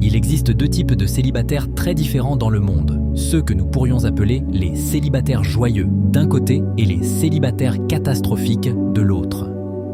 Il existe deux types de célibataires très différents dans le monde. Ceux que nous pourrions appeler les célibataires joyeux d'un côté et les célibataires catastrophiques de l'autre.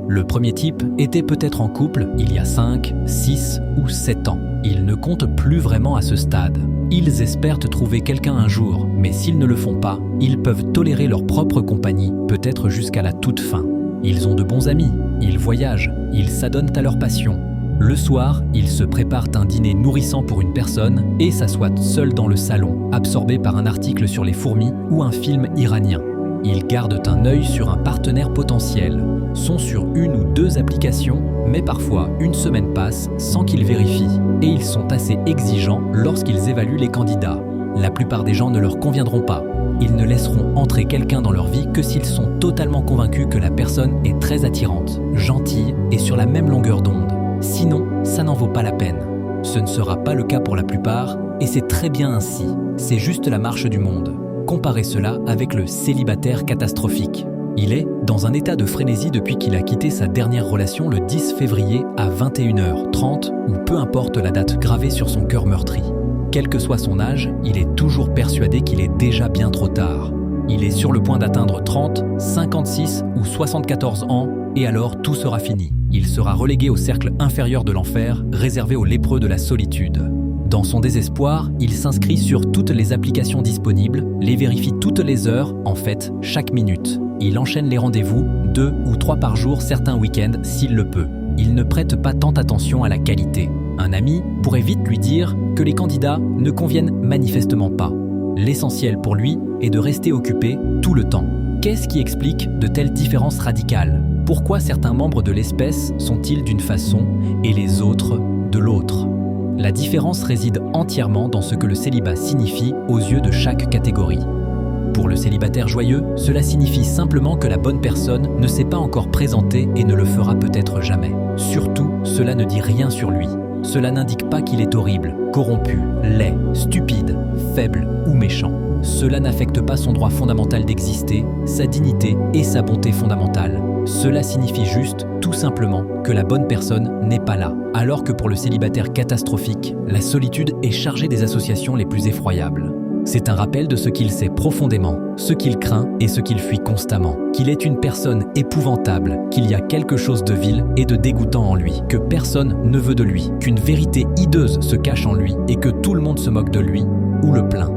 Le premier type était peut-être en couple il y a 5, 6 ou 7 ans. Ils ne comptent plus vraiment à ce stade. Ils espèrent trouver quelqu'un un jour, mais s'ils ne le font pas, ils peuvent tolérer leur propre compagnie, peut-être jusqu'à la toute fin. Ils ont de bons amis, ils voyagent, ils s'adonnent à leur passion. Le soir, ils se préparent un dîner nourrissant pour une personne et s'assoient seuls dans le salon, absorbés par un article sur les fourmis ou un film iranien. Ils gardent un œil sur un partenaire potentiel, sont sur une ou deux applications, mais parfois une semaine passe sans qu'ils vérifient. Et ils sont assez exigeants lorsqu'ils évaluent les candidats. La plupart des gens ne leur conviendront pas. Ils ne laisseront entrer quelqu'un dans leur vie que s'ils sont totalement convaincus que la personne est très attirante, gentille et sur la même longueur d'onde. Sinon, ça n'en vaut pas la peine. Ce ne sera pas le cas pour la plupart, et c'est très bien ainsi. C'est juste la marche du monde. Comparez cela avec le célibataire catastrophique. Il est dans un état de frénésie depuis qu'il a quitté sa dernière relation le 10 février à 21h30 ou peu importe la date gravée sur son cœur meurtri. Quel que soit son âge, il est toujours persuadé qu'il est déjà bien trop tard. Il est sur le point d'atteindre 30, 56 ou 74 ans et alors tout sera fini. Il sera relégué au cercle inférieur de l'enfer, réservé aux lépreux de la solitude. Dans son désespoir, il s'inscrit sur toutes les applications disponibles, les vérifie toutes les heures, en fait, chaque minute. Il enchaîne les rendez-vous, 2 ou 3 par jour certains week-ends s'il le peut. Il ne prête pas tant attention à la qualité. Un ami pourrait vite lui dire que les candidats ne conviennent manifestement pas. L'essentiel pour lui est de rester occupé tout le temps. Qu'est-ce qui explique de telles différences radicales ? Pourquoi certains membres de l'espèce sont-ils d'une façon et les autres de l'autre ? La différence réside entièrement dans ce que le célibat signifie aux yeux de chaque catégorie. Pour le célibataire joyeux, cela signifie simplement que la bonne personne ne s'est pas encore présentée et ne le fera peut-être jamais. Surtout, cela ne dit rien sur lui. Cela n'indique pas qu'il est horrible, corrompu, laid, stupide, faible ou méchant. Cela n'affecte pas son droit fondamental d'exister, sa dignité et sa bonté fondamentale. Cela signifie juste, tout simplement, que la bonne personne n'est pas là. Alors que pour le célibataire catastrophique, la solitude est chargée des associations les plus effroyables. C'est un rappel de ce qu'il sait profondément, ce qu'il craint et ce qu'il fuit constamment. Qu'il est une personne épouvantable, qu'il y a quelque chose de vil et de dégoûtant en lui, que personne ne veut de lui, qu'une vérité hideuse se cache en lui et que tout le monde se moque de lui ou le plaint.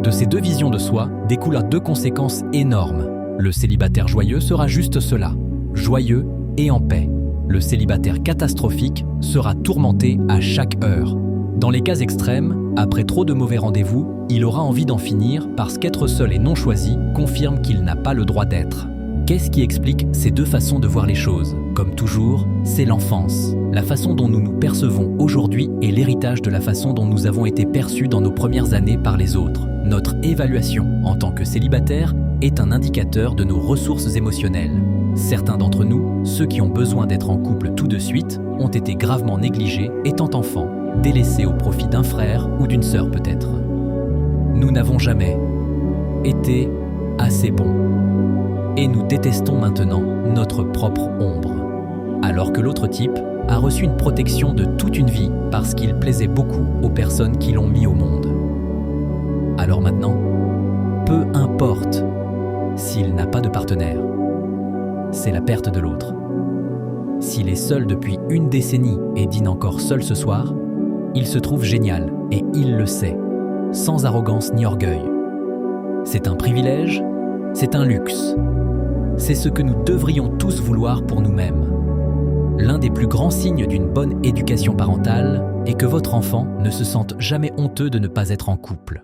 De ces deux visions de soi découlent deux conséquences énormes. Le célibataire joyeux sera juste cela, joyeux et en paix. Le célibataire catastrophique sera tourmenté à chaque heure. Dans les cas extrêmes, après trop de mauvais rendez-vous, il aura envie d'en finir parce qu'être seul et non choisi confirme qu'il n'a pas le droit d'être. Qu'est-ce qui explique ces deux façons de voir les choses ? Comme toujours, c'est l'enfance. La façon dont nous nous percevons aujourd'hui est l'héritage de la façon dont nous avons été perçus dans nos premières années par les autres. Notre évaluation en tant que célibataire est un indicateur de nos ressources émotionnelles. Certains d'entre nous, ceux qui ont besoin d'être en couple tout de suite, ont été gravement négligés étant enfants, délaissés au profit d'un frère ou d'une sœur peut-être. Nous n'avons jamais été assez bons. Et nous détestons maintenant notre propre ombre. Alors que l'autre type a reçu une protection de toute une vie parce qu'il plaisait beaucoup aux personnes qui l'ont mis au monde. Alors maintenant, peu importe s'il n'a pas de partenaire, c'est la perte de l'autre. S'il est seul depuis une décennie et dîne encore seul ce soir, il se trouve génial et il le sait, sans arrogance ni orgueil. C'est un privilège, c'est un luxe. C'est ce que nous devrions tous vouloir pour nous-mêmes. L'un des plus grands signes d'une bonne éducation parentale est que votre enfant ne se sente jamais honteux de ne pas être en couple.